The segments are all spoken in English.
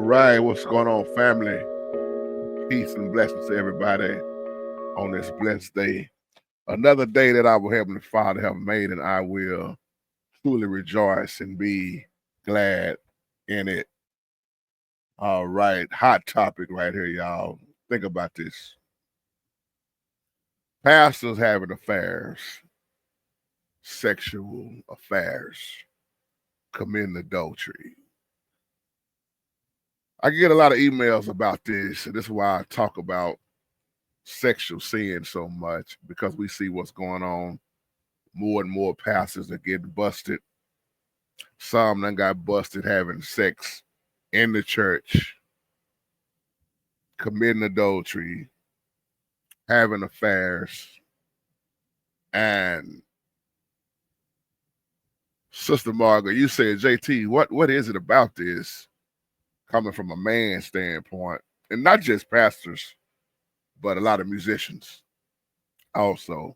right, what's going on, family? Peace and blessings to everybody on this blessed day. Another day that our Heavenly Father have made, and I will truly rejoice and be glad in it. All right, hot topic right here, y'all. Think about this. Pastors having affairs, sexual affairs, committing adultery. I get a lot of emails about this, and this is why I talk about sexual sin so much, because we see what's going on. More and more pastors are getting busted. Some done got busted having sex in the church, committing adultery, having affairs. And Sister Margaret, you said, JT, what is it about this coming from a man's standpoint? And not just pastors, but a lot of musicians also.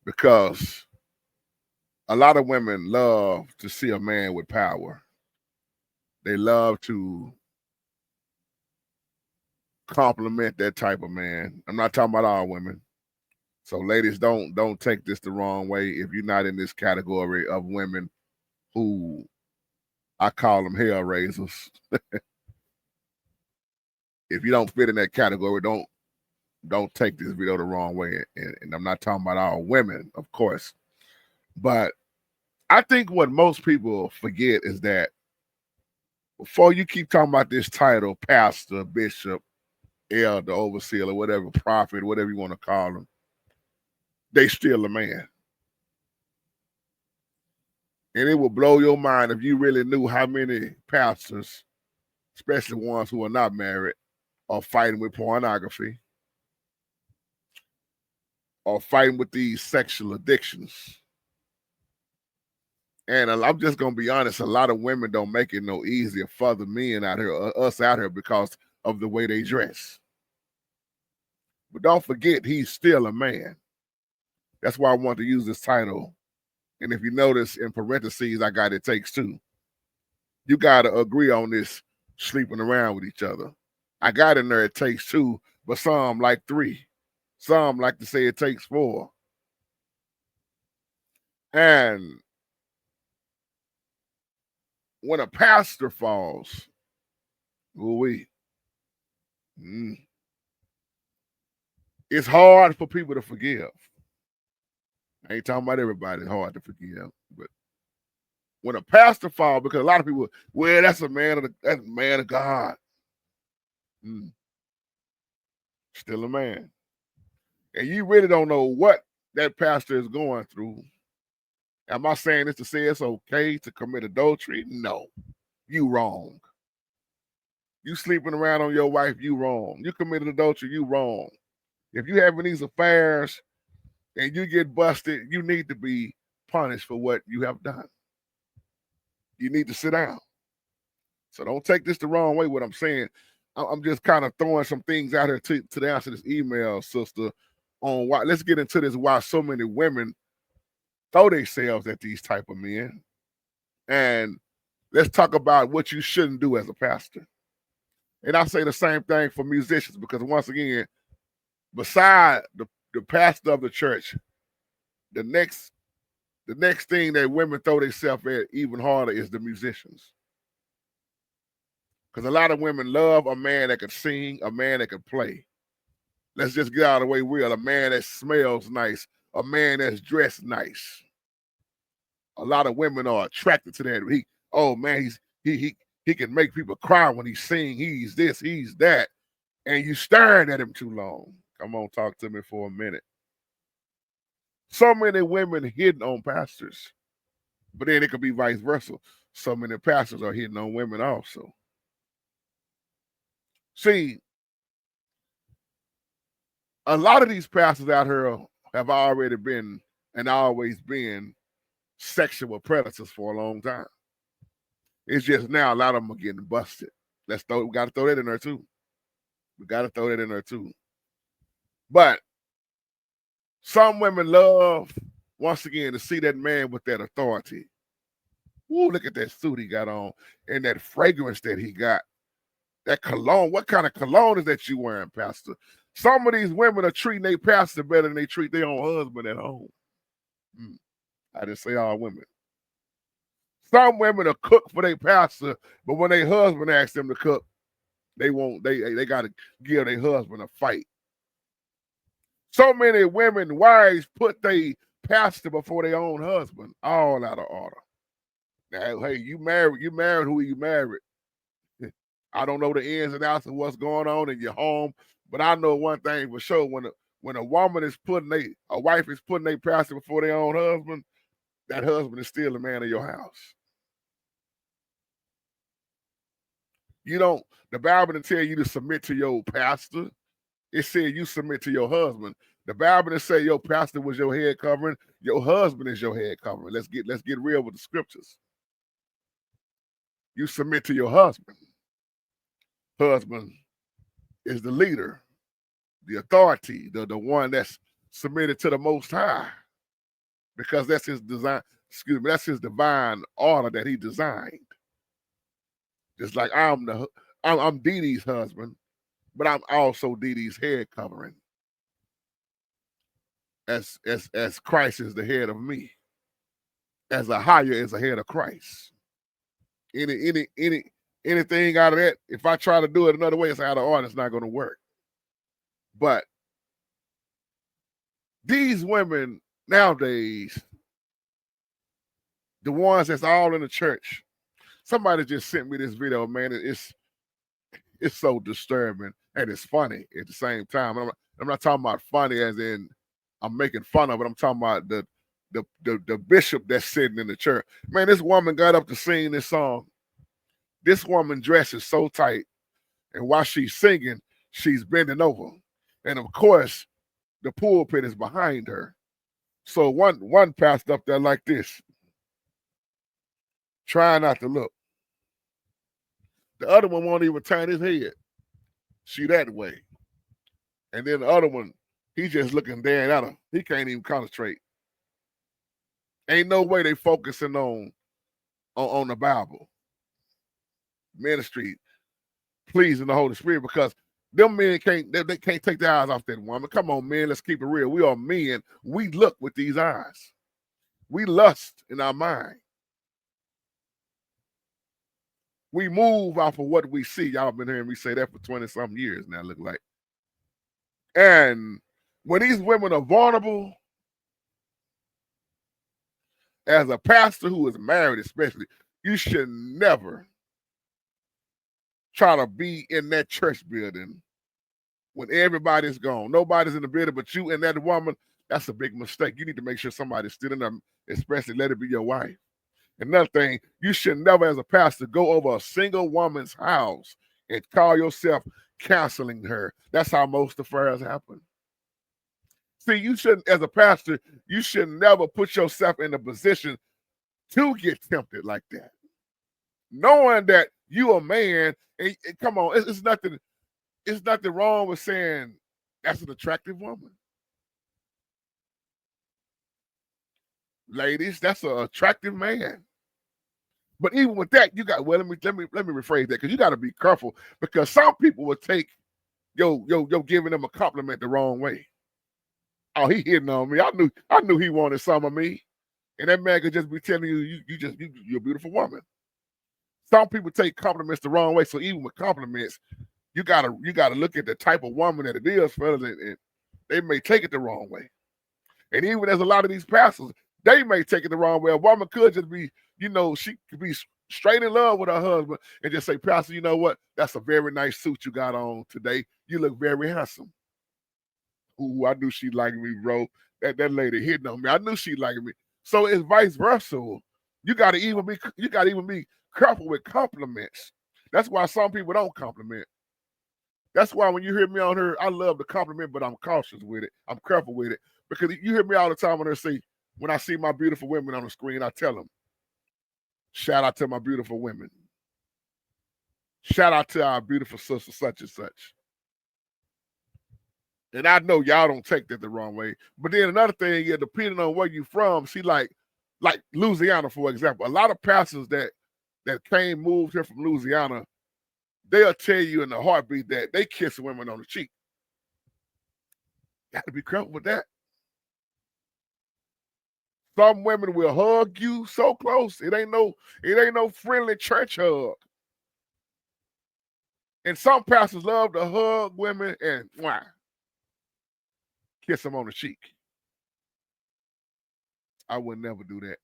Because a lot of women love to see a man with power. They love to compliment that type of man. I'm not talking about all women. So ladies, don't take this the wrong way. If you're not in this category of women who I call them hell raisers, if you don't fit in that category, don't take this video the wrong way. And I'm not talking about all women, of course. But I think what most people forget is that before you keep talking about this title, pastor, bishop, elder, overseer, or whatever, prophet, whatever you want to call them, they still a man. And it will blow your mind if you really knew how many pastors, especially ones who are not married, are fighting with pornography, or fighting with these sexual addictions. And I'm just going to be honest, a lot of women don't make it no easier for the men out here, us out here, because of the way they dress. But don't forget, he's still a man. That's why I want to use this title. And if you notice in parentheses, I got it takes two. You got to agree on this sleeping around with each other. I got in there, it takes two, but some like three. Some like to say it takes four. And when a pastor falls, it's hard for people to forgive. I ain't talking about everybody, it's hard to forgive. But when a pastor falls, because a lot of people, well, that's a man of God. Still a man. And you really don't know what that pastor is going through. Am I saying this to say it's okay to commit adultery? No. You wrong. You sleeping around on your wife, you wrong. You committed adultery, you wrong. If you having these affairs and you get busted, you need to be punished for what you have done. You need to sit down. So don't take this the wrong way, what I'm saying. I'm just kind of throwing some things out here to the answer to this email, sister, on why. Let's get into this, why so many women throw themselves at these type of men. And let's talk about what you shouldn't do as a pastor. And I say the same thing for musicians, because once again, beside the pastor of the church, the next thing that women throw themselves at even harder is the musicians. Because a lot of women love a man that can sing, a man that can play. Let's just get out of the way real. A man that smells nice, a man that's dressed nice. A lot of women are attracted to that. He can make people cry when he sings. He's this, he's that. And you staring at him too long. Come on, talk to me for a minute. So many women hitting on pastors. But then it could be vice versa. So many pastors are hitting on women also. See, a lot of these pastors out here have already been and always been sexual predators for a long time. It's just now a lot of them are getting busted. We got to throw that in there too. But some women love, once again, to see that man with that authority. Ooh, look at that suit he got on and that fragrance that he got. That cologne, what kind of cologne is that you wearing, Pastor? Some of these women are treating their pastor better than they treat their own husband at home. I didn't say all women. Some women are cook for their pastor, but when their husband asks them to cook, they won't. They got to give their husband a fight. So many women, wives, put their pastor before their own husband, all out of order. Now, hey, you married who you married. I don't know the ins and outs of what's going on in your home, but I know one thing for sure: when a woman is a wife is putting their pastor before their own husband, that husband is still the man of your house. The Bible didn't tell you to submit to your pastor. It said you submit to your husband. The Bible didn't say your pastor was your head covering. Your husband is your head covering. Let's get real with the scriptures. You submit to your husband. Husband is the leader, the authority, the one that's submitted to the Most High, because that's his design. That's his divine order that he designed. Just like I'm Dee Dee's husband, but I'm also Dee Dee's head covering. As Christ is the head of me. As a higher is the head of Christ. Anything out of that, if I try to do it another way, it's out of order, it's not going to work. But these women nowadays, the ones that's all in the church, somebody just sent me this video, man. It's so disturbing and it's funny at the same time. I'm not talking about funny as in I'm making fun of it. I'm talking about the bishop that's sitting in the church. Man, this woman got up to sing this song. This woman dresses so tight, and while she's singing, she's bending over. And of course, the pulpit is behind her. So one pastor up there like this, trying not to look. The other one won't even turn his head. She that way. And then the other one, he just looking down at her. He can't even concentrate. Ain't no way they focusing on the Bible. Ministry, pleasing the Holy Spirit, because them men they can't take their eyes off that woman. Come on, man, let's keep it real. We are men. We look with these eyes. We lust in our mind. We move off of what we see. Y'all been hearing me say that for 20-something years now, look like. And when these women are vulnerable, as a pastor who is married especially, you should never try to be in that church building when everybody's gone. Nobody's in the building but you and that woman. That's a big mistake. You need to make sure somebody's still in there, especially let it be your wife. Another thing, you should never, as a pastor, go over a single woman's house and call yourself counseling her. That's how most affairs happen. See, you shouldn't, as a pastor, you should never put yourself in a position to get tempted like that. Knowing that you a man, and come on, it's nothing wrong with saying that's an attractive woman. Ladies, that's an attractive man. But even with that, you got, well, let me rephrase that, because you got to be careful, because some people will take yo giving them a compliment the wrong way. Oh, he hitting on me. I knew he wanted some of me. And that man could just be telling you you're a beautiful woman. Some people take compliments the wrong way. So even with compliments, you gotta look at the type of woman that it is, fellas, and they may take it the wrong way. And even there's a lot of these pastors, they may take it the wrong way. A woman could just be, she could be straight in love with her husband and just say, Pastor, you know what? That's a very nice suit you got on today. You look very handsome. Ooh, I knew she liked me, bro. That lady hitting on me. I knew she liked me. So it's vice versa. You gotta even be careful with compliments. That's why some people don't compliment. That's why when you hear me on her, I love to compliment, but I'm cautious with it. I'm careful with it. Because you hear me all the time when when I see my beautiful women on the screen, I tell them, shout out to my beautiful women. Shout out to our beautiful sister such and such. And I know y'all don't take that the wrong way. But then another thing, yeah, depending on where you from, see, like Louisiana, for example, a lot of pastors that moved here from Louisiana, they'll tell you in a heartbeat that they kiss women on the cheek. Got to be careful with that. Some women will hug you so close. It ain't no friendly church hug. And some pastors love to hug women and kiss them on the cheek. I would never do that.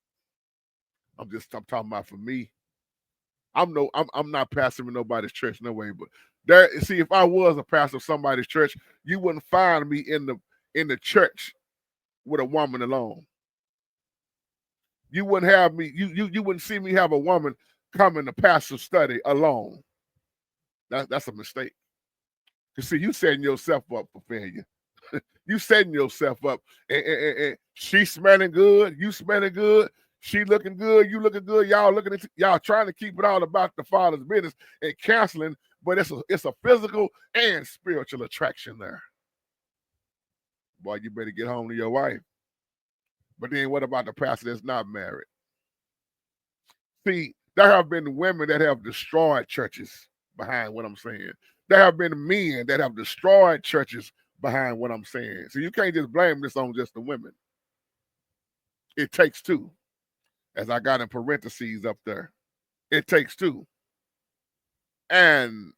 I'm talking about for me. I'm not pastoring nobody's church, no way. But see, if I was a pastor of somebody's church, you wouldn't find me in the church with a woman alone. You wouldn't have me. You wouldn't see me have a woman come in the pastor study alone. That's a mistake. You see, you setting yourself up for failure. You setting yourself up. And she smelling good. You smelling good. She looking good. You looking good. Y'all trying to keep it all about the Father's business and canceling, but it's a physical and spiritual attraction there. Boy, you better get home to your wife. But then what about the pastor that's not married? See, there have been women that have destroyed churches behind what I'm saying. There have been men that have destroyed churches behind what I'm saying. So you can't just blame this on just the women. It takes two. As I got in parentheses up there. It takes two. And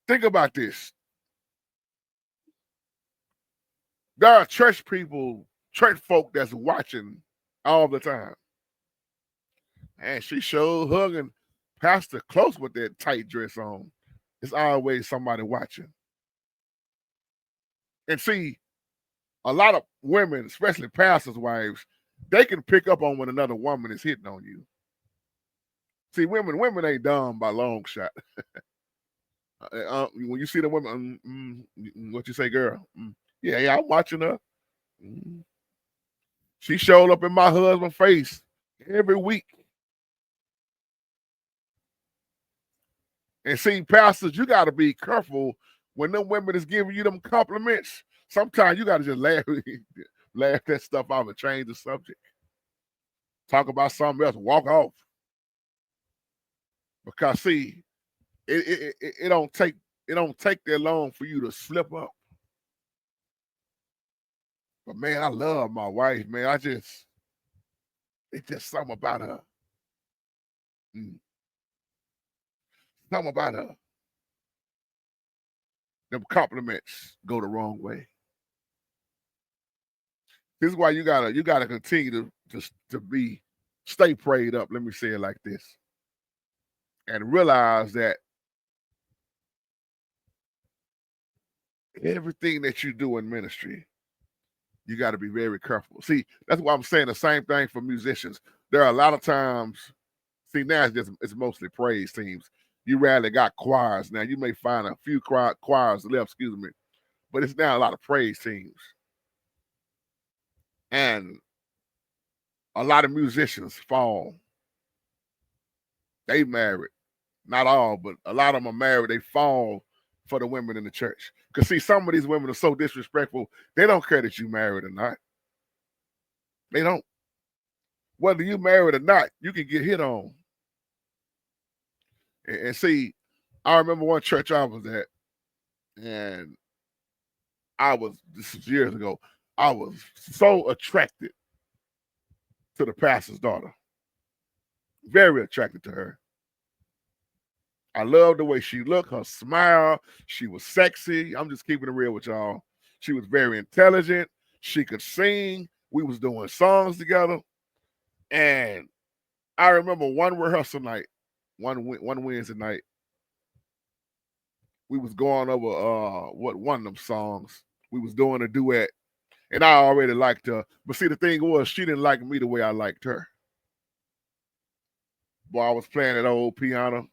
think about this. There are church folk that's watching all the time. And she showed hugging pastor close with that tight dress on. It's always somebody watching. And see, a lot of women, especially pastors' wives, they can pick up on when another woman is hitting on you. See, women ain't dumb by long shot. When you see the women, what you say, girl? Yeah, I'm watching her. She showed up in my husband's face every week. And see, pastors, you got to be careful when them women is giving you them compliments. Sometimes you got to just laugh that stuff off and change the subject. Talk about something else, walk off. Because see, it don't take that long for you to slip up. But man, I love my wife, man. It's just something about her. Something about her. Them compliments go the wrong way. This is why you gotta continue to stay prayed up. Let me say it like this. And realize that everything that you do in ministry, you got to be very careful. See, that's why I'm saying the same thing for musicians. There are a lot of times, see, now it's mostly praise teams. You rarely got choirs. Now you may find a few choirs left, but it's now a lot of praise teams. And a lot of musicians fall. They married. Not all, but a lot of them are married. They fall for the women in the church. Because see, some of these women are so disrespectful, they don't care that you married or not. They don't. Whether you married or not, you can get hit on. And see, I remember one church I was at, and this was years ago, I was so attracted to the pastor's daughter. Very attracted to her. I loved the way she looked, her smile. She was sexy. I'm just keeping it real with y'all. She was very intelligent. She could sing. We was doing songs together. And I remember one rehearsal night, one Wednesday night, we was going over one of them songs. We was doing a duet. And I already liked her. But see, the thing was, she didn't like me the way I liked her. Boy, I was playing that old piano.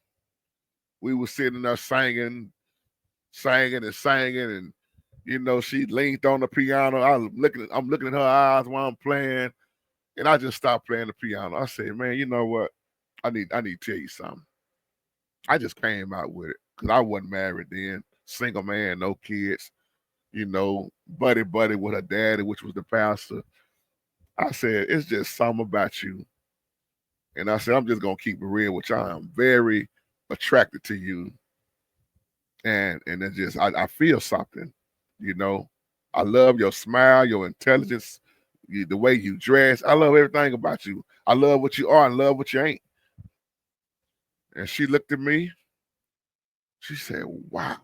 We were sitting there singing, and she leaned on the piano. I'm looking at her eyes while I'm playing, and I just stopped playing the piano. I said, "Man, you know what? I need to tell you something." I just came out with it because I wasn't married then, single man, no kids, buddy with her daddy, which was the pastor. I said, "It's just something about you," and I said, "I'm just gonna keep it real with you. I am very, attracted to you, and it just I feel something, you know. I love your smile, your intelligence, the way you dress. I love everything about you. I love what you are and love what you ain't. And she looked at me. She said, "Wow,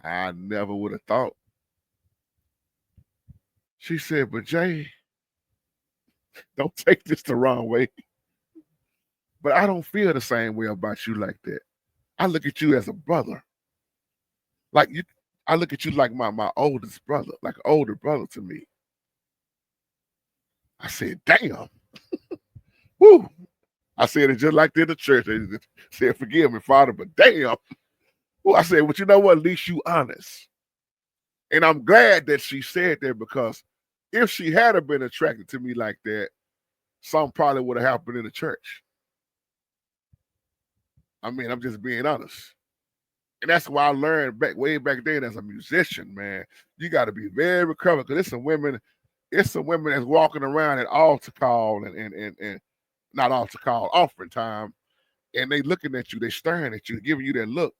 I never would have thought." She said, "But Jay, don't take this the wrong way, but I don't feel the same way about you like that. I look at you as a brother. Like you, I look at you like my oldest brother, like an older brother to me." I said, "Damn." Woo. I said it just like in the church. They just said, "Forgive me, Father, but damn." Well, I said, "But you know what? At least you honest." And I'm glad that she said that, because if she had been attracted to me like that, something probably would have happened in the church. I mean, I'm just being honest. And that's why I learned way back then as a musician, man. You got to be very careful, because it's some women that's walking around at altar call and not altar call, offering time, and they looking at you, they staring at you, giving you that look.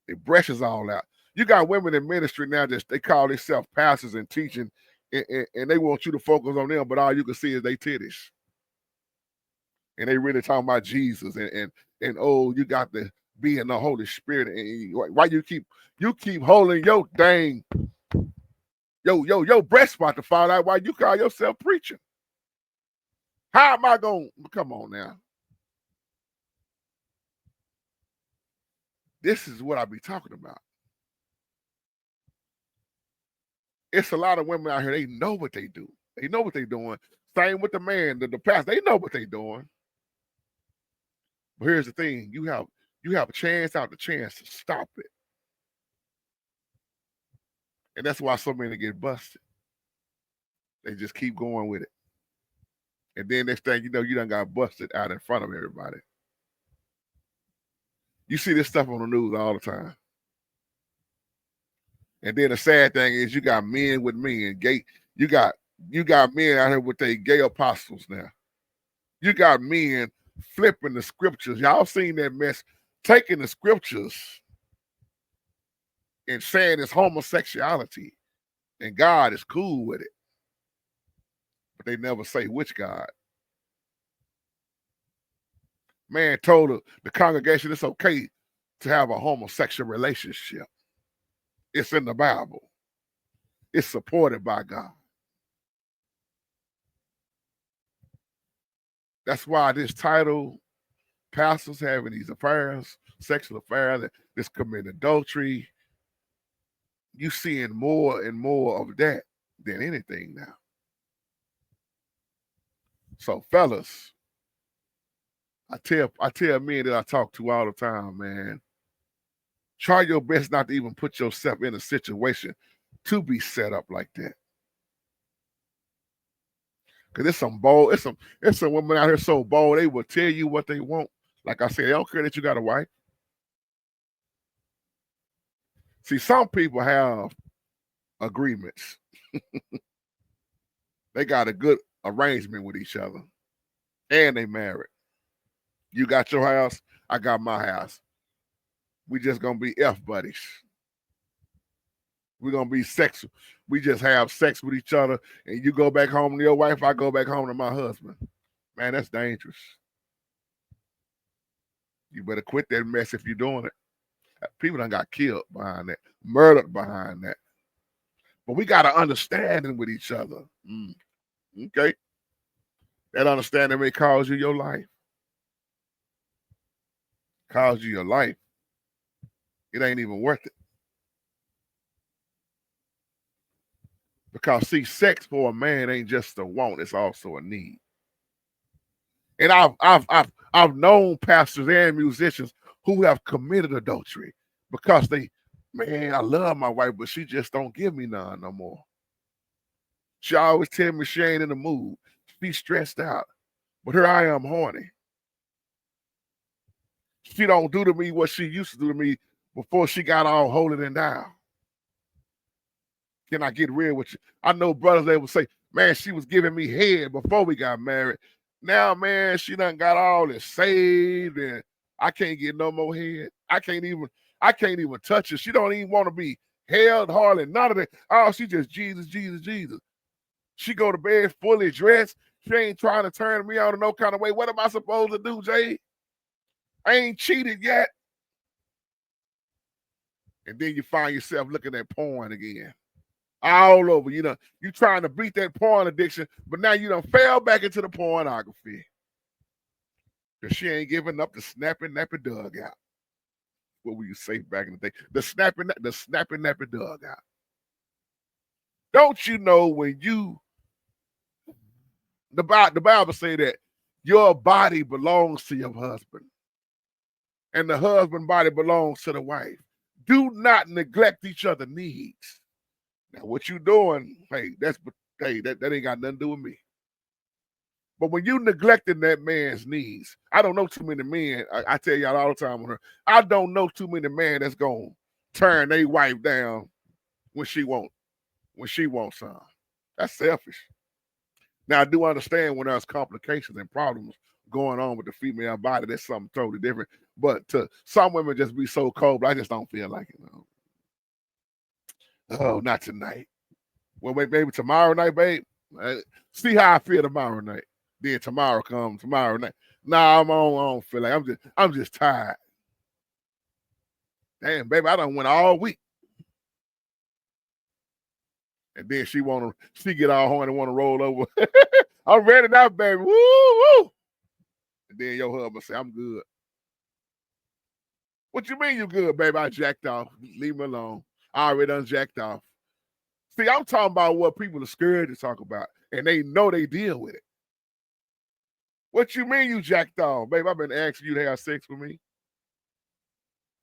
Their breath is all out. You got women in ministry now that they call themselves pastors and teaching, and they want you to focus on them, but all you can see is they titties. And they really talking about Jesus and oh, you got to be in the Holy Spirit. And why you keep holding your dang your breast about to fall out while you call yourself preaching? How am I going? Come on now. This is what I be talking about. It's a lot of women out here, they know what they do. They know what they're doing. Same with the man, the pastor, they know what they're doing. But here's the thing, you have a chance out the chance to stop it. And that's why so many get busted. They just keep going with it. And then next thing you know, you done got busted out in front of everybody. You see this stuff on the news all the time. And then the sad thing is, you got men with men, gay. You got men out here with their gay apostles now. You got men flipping the scriptures. Y'all seen that mess, taking the scriptures and saying it's homosexuality, and God is cool with it. But they never say which God. Man told the congregation it's okay to have a homosexual relationship. It's in the Bible. It's supported by God. That's why this title, pastors having these affairs, sexual affairs, this committing adultery, you seeing more and more of that than anything now. So fellas, I tell men that I talk to all the time, man, try your best not to even put yourself in a situation to be set up like that. Cause it's some women out here so bold, they will tell you what they want. Like I said, they don't care that you got a wife. See, some people have agreements. They got a good arrangement with each other. And they married. You got your house, I got my house. We just gonna be F buddies. We're gonna be sexual. We just have sex with each other, and you go back home to your wife, I go back home to my husband. Man, that's dangerous. You better quit that mess if you're doing it. People done got killed behind that, murdered behind that. But we got to understanding with each other. Okay? That understanding may cause you your life. Cause you your life. It ain't even worth it. Because see, sex for a man ain't just a want, it's also a need. And I've known pastors and musicians who have committed adultery because man, I love my wife, but she just don't give me none no more. She always tell me she ain't in the mood. She's stressed out. But here I am horny. She don't do to me what she used to do to me before she got all holy and down. Can I get real with you? I know brothers, they will say, man, she was giving me head before we got married. Now, man, she done got all this saved, and I can't get no more head. I can't even touch her. She don't even want to be held, hardly none of that. Oh, she just Jesus, Jesus, Jesus. She go to bed fully dressed. She ain't trying to turn me on in no kind of way. What am I supposed to do, Jay? I ain't cheated yet. And then you find yourself looking at porn again. All over. You know, you trying to beat that porn addiction, but now you done fell back into the pornography. Because she ain't giving up the snapping nappy dugout. What were you say back in the day? The snapping nappy dugout. Don't you know when you the Bible say that your body belongs to your husband, and the husband body belongs to the wife. Do not neglect each other's needs. Now, what you doing? Hey, that ain't got nothing to do with me. But when you neglecting that man's needs, I don't know too many men. I tell y'all all the time on her. I don't know too many men that's gonna turn their wife down when she wants some. That's selfish. Now I do understand when there's complications and problems going on with the female body. That's something totally different. But to some women just be so cold, I just don't feel like it. Oh, not tonight. Well, wait, maybe tomorrow night, babe. See how I feel tomorrow night. Then tomorrow comes tomorrow night. Nah, I don't feel like I'm just tired. Damn, baby, I done went all week. And then she get all horny and wanna roll over. I'm ready now, baby. Woo woo. And then your husband say, I'm good. What you mean you good, baby? I jacked off. Leave me alone. I already done jacked off. See, I'm talking about what people are scared to talk about, and they know they deal with it. What you mean you jacked off? Babe, I've been asking you to have sex with me.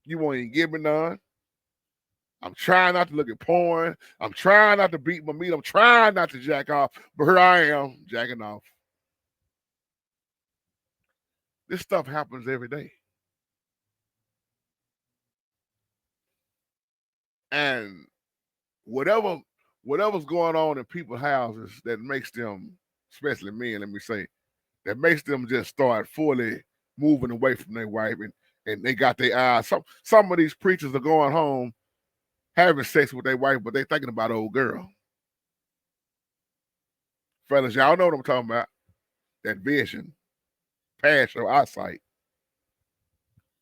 You won't even give me none. I'm trying not to look at porn. I'm trying not to beat my meat. I'm trying not to jack off. But here I am, jacking off. This stuff happens every day. And whatever's going on in people's houses that makes them, especially men, let me say, that makes them just start fully moving away from their wife, and they got their eyes. Some of these preachers are going home having sex with their wife, but they thinking about old girl. Fellas, y'all know what I'm talking about. That vision, pastoral eyesight.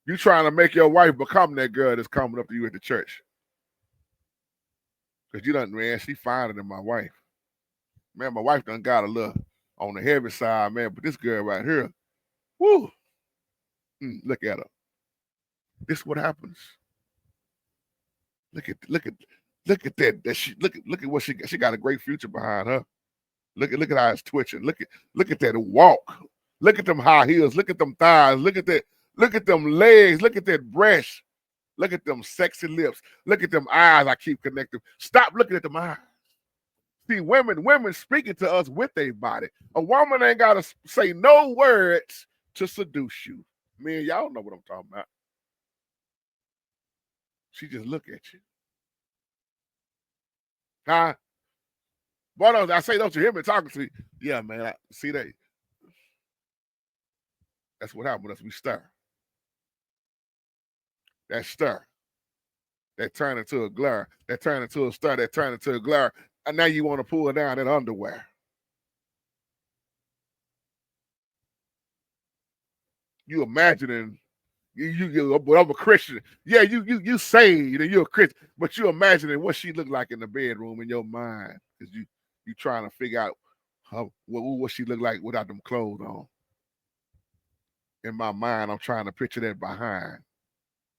You trying to make your wife become that girl that's coming up to you at the church. Because you done, man, she finer than my wife. Man, my wife done got a little on the heavy side, man, but this girl right here, whoo, look at her. This is what happens. Look at that. Look at what she got. She got a great future behind her. Look at how it's twitching. Look at that walk. Look at them high heels. Look at them thighs. Look at that. Look at them legs. Look at that breast. Look at them sexy lips. Look at them eyes. I keep connecting. Stop looking at them eyes. See, women speaking to us with their body. A woman ain't gotta say no words to seduce you. Man, y'all know what I'm talking about. She just look at you. Huh? Boy, I say, don't you hear me talking to you? Yeah, man. See that? That's what happened with us. We stir. That stir. That turn into a glare. That turn into a stir. That turn into a glare. And now you want to pull down that underwear. You imagining but I'm a Christian. Yeah, you saved and you're a Christian, but you imagining what she looked like in the bedroom in your mind because you trying to figure out what she looked like without them clothes on. In my mind, I'm trying to picture that behind,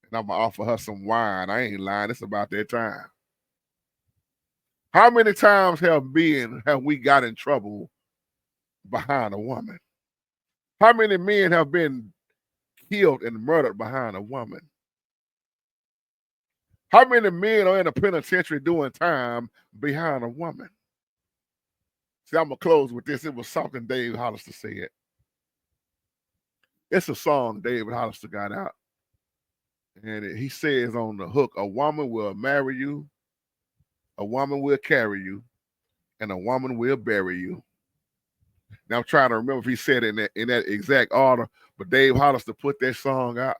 and I'm gonna offer her some wine. I ain't lying. It's about that time. How many times have we got in trouble behind a woman? How many men have been killed and murdered behind a woman? How many men are in a penitentiary doing time behind a woman? See, I'm going to close with this. It was something David Hollister said. It's a song David Hollister got out. And he says on the hook, a woman will marry you, a woman will carry you, and a woman will bury you. Now I'm trying to remember if he said it in that exact order, but Dave Hollister put that song out.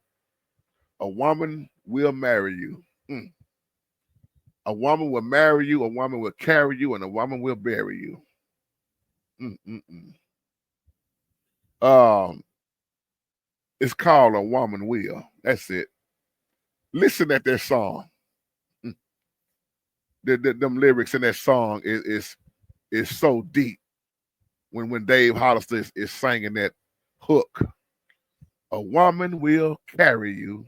A woman will marry you. A woman will marry you, a woman will carry you, and a woman will bury you. It's called A Woman Will. That's it. Listen at that song. Them lyrics in that song is so deep. When Dave Hollister is singing that hook. A woman will carry you,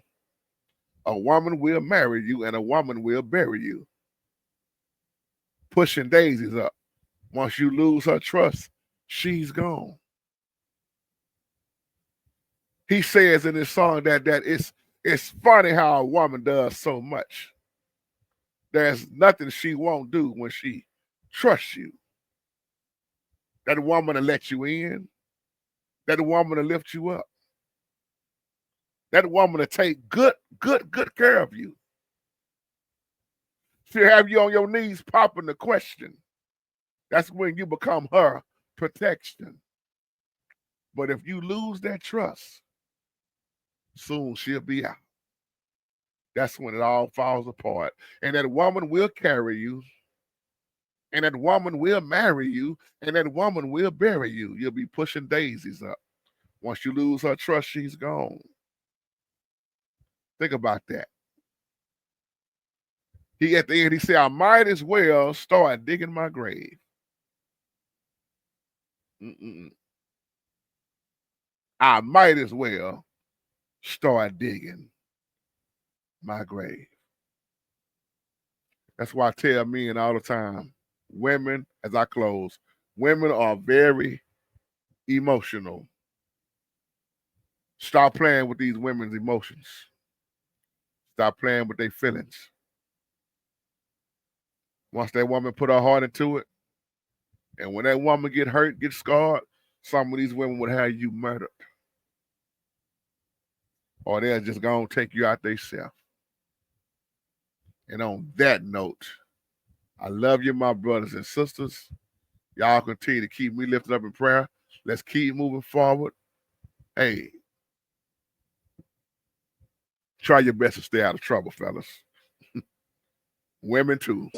a woman will marry you, and a woman will bury you. Pushing daisies up. Once you lose her trust, she's gone. He says in this song that it's funny how a woman does so much. There's nothing she won't do when she trusts you. That woman will let you in. That woman will lift you up. That woman will take good care of you. She'll have you on your knees popping the question. That's when you become her protection. But if you lose that trust, soon she'll be out. That's when it all falls apart. And that woman will carry you. And that woman will marry you. And that woman will bury you. You'll be pushing daisies up. Once you lose her trust, she's gone. Think about that. At the end, he said, I might as well start digging my grave. I might as well start digging my grave. That's why I tell men all the time, women, as I close, women are very emotional. Stop playing with these women's emotions. Stop playing with their feelings. Once that woman put her heart into it, and when that woman get hurt, get scarred, some of these women would have you murdered. Or they're just going to take you out themselves. And on that note, I love you, my brothers and sisters. Y'all continue to keep me lifted up in prayer. Let's keep moving forward. Hey, try your best to stay out of trouble, fellas. Women too.